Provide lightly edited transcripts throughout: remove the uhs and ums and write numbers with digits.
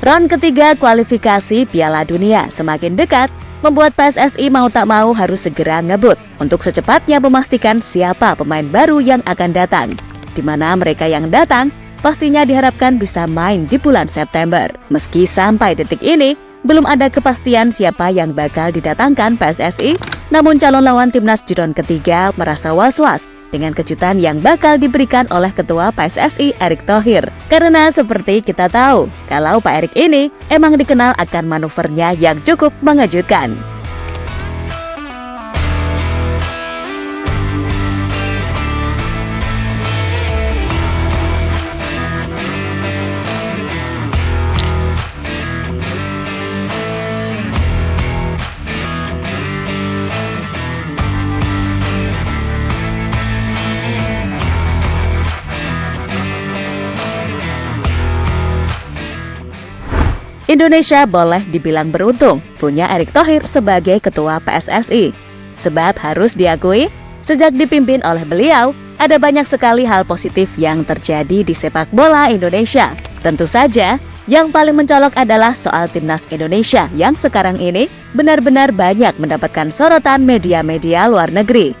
Round ketiga kualifikasi Piala Dunia semakin dekat, membuat PSSI mau tak mau harus segera ngebut untuk secepatnya memastikan siapa pemain baru yang akan datang. Di mana mereka yang datang pastinya diharapkan bisa main di bulan September. Meski sampai detik ini belum ada kepastian siapa yang bakal didatangkan PSSI, namun calon lawan timnas di round ketiga merasa was-was dengan kejutan yang bakal diberikan oleh Ketua PSSI Erick Thohir. Karena seperti kita tahu, kalau Pak Erick ini emang dikenal akan manuvernya yang cukup mengejutkan. Indonesia boleh dibilang beruntung punya Erick Thohir sebagai ketua PSSI. Sebab harus diakui, sejak dipimpin oleh beliau, ada banyak sekali hal positif yang terjadi di sepak bola Indonesia. Tentu saja, yang paling mencolok adalah soal timnas Indonesia yang sekarang ini benar-benar banyak mendapatkan sorotan media-media luar negeri.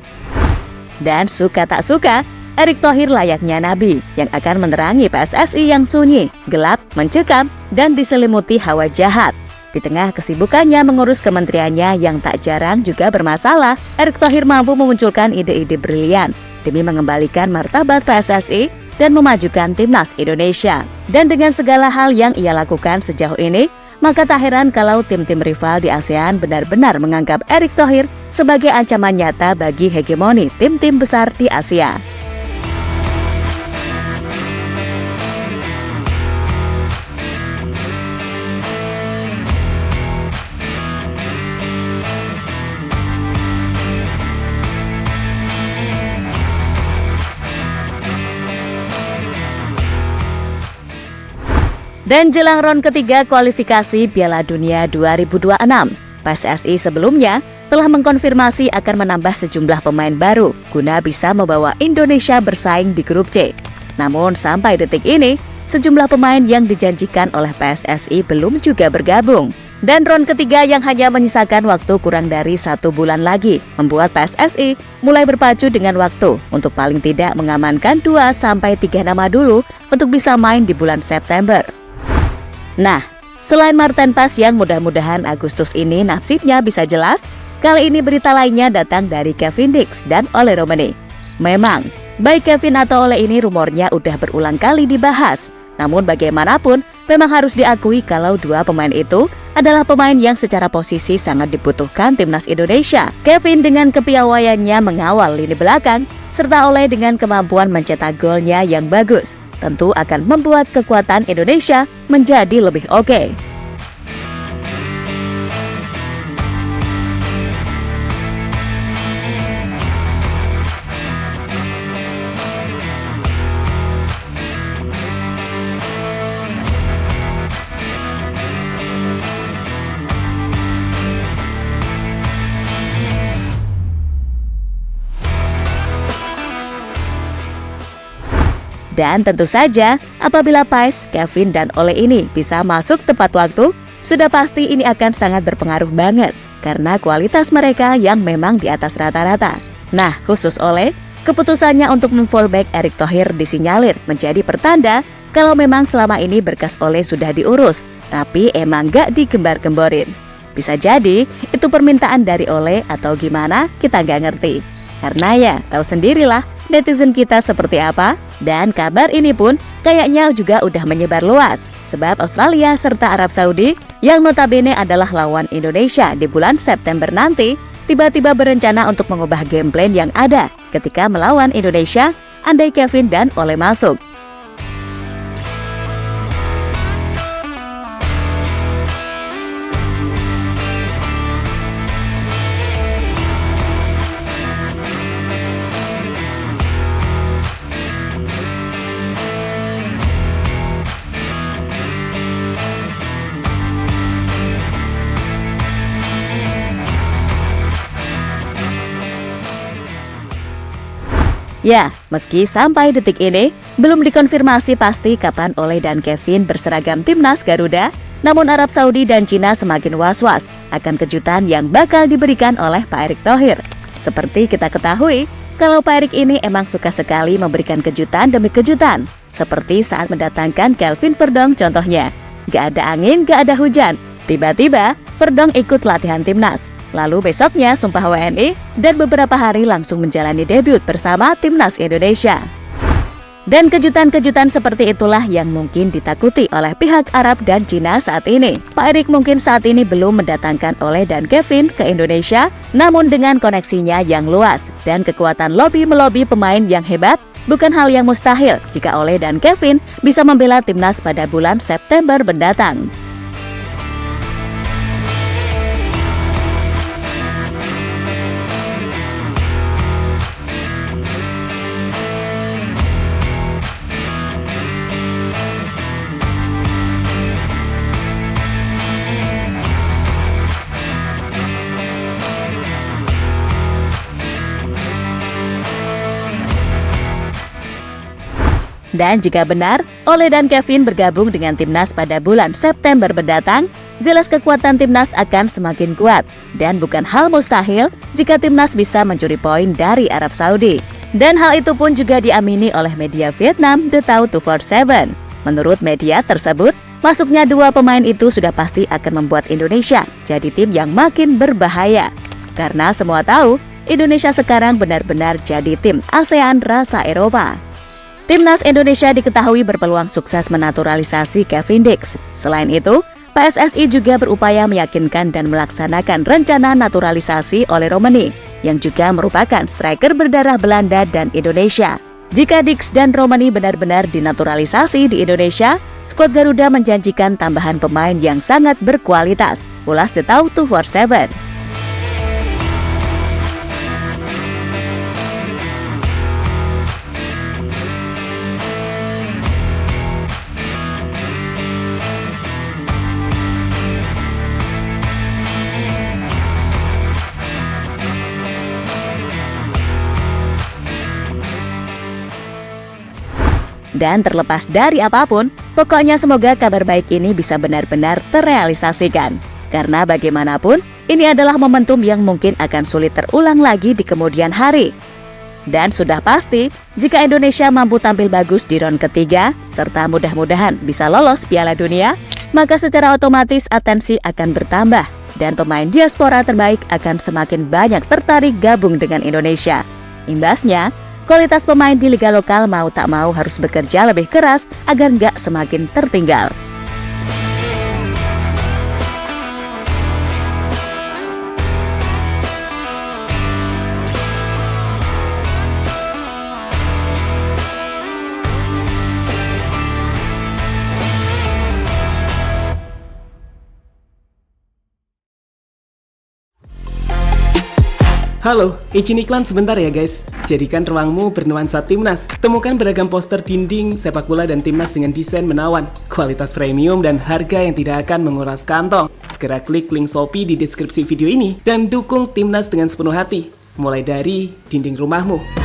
Dan suka tak suka, Erick Thohir layaknya nabi yang akan menerangi PSSI yang sunyi, gelap, mencekam, dan diselimuti hawa jahat. Di tengah kesibukannya mengurus kementeriannya yang tak jarang juga bermasalah, Erick Thohir mampu memunculkan ide-ide brilian demi mengembalikan martabat PSSI dan memajukan timnas Indonesia. Dan dengan segala hal yang ia lakukan sejauh ini, maka tak heran kalau tim-tim rival di ASEAN benar-benar menganggap Erick Thohir sebagai ancaman nyata bagi hegemoni tim-tim besar di Asia. Dan jelang round ketiga kualifikasi Piala Dunia 2026, PSSI sebelumnya telah mengkonfirmasi akan menambah sejumlah pemain baru guna bisa membawa Indonesia bersaing di grup C. Namun sampai detik ini, sejumlah pemain yang dijanjikan oleh PSSI belum juga bergabung. Dan round ketiga yang hanya menyisakan waktu kurang dari 1 bulan lagi membuat PSSI mulai berpacu dengan waktu untuk paling tidak mengamankan 2-3 nama dulu untuk bisa main di bulan September. Nah, selain Marten Pas yang mudah-mudahan Agustus ini nasibnya bisa jelas, kali ini berita lainnya datang dari Kevin Dix dan Ole Romeni. Memang, baik Kevin atau Ole ini rumornya udah berulang kali dibahas. Namun bagaimanapun, memang harus diakui kalau dua pemain itu adalah pemain yang secara posisi sangat dibutuhkan timnas Indonesia. Kevin dengan kepiawaiannya mengawal lini belakang, serta Ole dengan kemampuan mencetak golnya yang bagus, tentu akan membuat kekuatan Indonesia menjadi lebih oke. Dan tentu saja, apabila Pais, Kevin, dan Ole ini bisa masuk tepat waktu, sudah pasti ini akan sangat berpengaruh banget karena kualitas mereka yang memang di atas rata-rata. Nah, khusus Ole, keputusannya untuk memfallback Erick Thohir disinyalir menjadi pertanda kalau memang selama ini berkas Ole sudah diurus, tapi emang gak digembar-gemborin. Bisa jadi itu permintaan dari Ole atau gimana, kita gak ngerti. Karena ya, tahu sendirilah netizen kita seperti apa. Dan kabar ini pun kayaknya juga udah menyebar luas, sebab Australia serta Arab Saudi yang notabene adalah lawan Indonesia di bulan September nanti tiba-tiba berencana untuk mengubah game plan yang ada ketika melawan Indonesia andai Kevin dan Ole masuk. Ya, meski sampai detik ini belum dikonfirmasi pasti kapan Ole dan Kevin berseragam timnas Garuda, Namun Arab Saudi dan Cina semakin was-was akan kejutan yang bakal diberikan oleh Pak Erick Thohir. Seperti kita ketahui, kalau Pak Erick ini emang suka sekali memberikan kejutan demi kejutan. Seperti saat mendatangkan Kelvin Verdong contohnya. Gak ada angin, gak ada hujan. Tiba-tiba, Verdong ikut latihan timnas. Lalu besoknya sumpah WNI dan beberapa hari langsung menjalani debut bersama timnas Indonesia. Dan kejutan-kejutan seperti itulah yang mungkin ditakuti oleh pihak Arab dan Cina saat ini. Pak Erick mungkin saat ini belum mendatangkan Ole dan Kevin ke Indonesia, namun dengan koneksinya yang luas dan kekuatan lobby-melobi pemain yang hebat, bukan hal yang mustahil jika Ole dan Kevin bisa membela timnas pada bulan September mendatang. Dan jika benar, Ole dan Kevin bergabung dengan timnas pada bulan September mendatang, jelas kekuatan timnas akan semakin kuat. Dan bukan hal mustahil jika timnas bisa mencuri poin dari Arab Saudi. Dan hal itu pun juga diamini oleh media Vietnam The Tau 247. Menurut media tersebut, masuknya dua pemain itu sudah pasti akan membuat Indonesia jadi tim yang makin berbahaya. Karena semua tahu, Indonesia sekarang benar-benar jadi tim ASEAN rasa Eropa. Timnas Indonesia diketahui berpeluang sukses menaturalisasi Kevin Dix. Selain itu, PSSI juga berupaya meyakinkan dan melaksanakan rencana naturalisasi oleh Romani, yang juga merupakan striker berdarah Belanda dan Indonesia. Jika Dix dan Romani benar-benar dinaturalisasi di Indonesia, skuad Garuda menjanjikan tambahan pemain yang sangat berkualitas. Ulas The Tau 247. Dan terlepas dari apapun, pokoknya semoga kabar baik ini bisa benar-benar terrealisasikan. Karena bagaimanapun, ini adalah momentum yang mungkin akan sulit terulang lagi di kemudian hari. Dan sudah pasti, jika Indonesia mampu tampil bagus di round ketiga, serta mudah-mudahan bisa lolos Piala Dunia, maka secara otomatis atensi akan bertambah, dan pemain diaspora terbaik akan semakin banyak tertarik gabung dengan Indonesia. Imbasnya, kualitas pemain di liga lokal mau tak mau harus bekerja lebih keras agar nggak semakin tertinggal. Halo, izin iklan sebentar ya guys. Jadikan ruangmu bernuansa timnas. Temukan beragam poster dinding, sepak bola dan timnas dengan desain menawan, kualitas premium dan harga yang tidak akan menguras kantong. Segera klik link Shopee di deskripsi video ini dan dukung timnas dengan sepenuh hati. Mulai dari dinding rumahmu.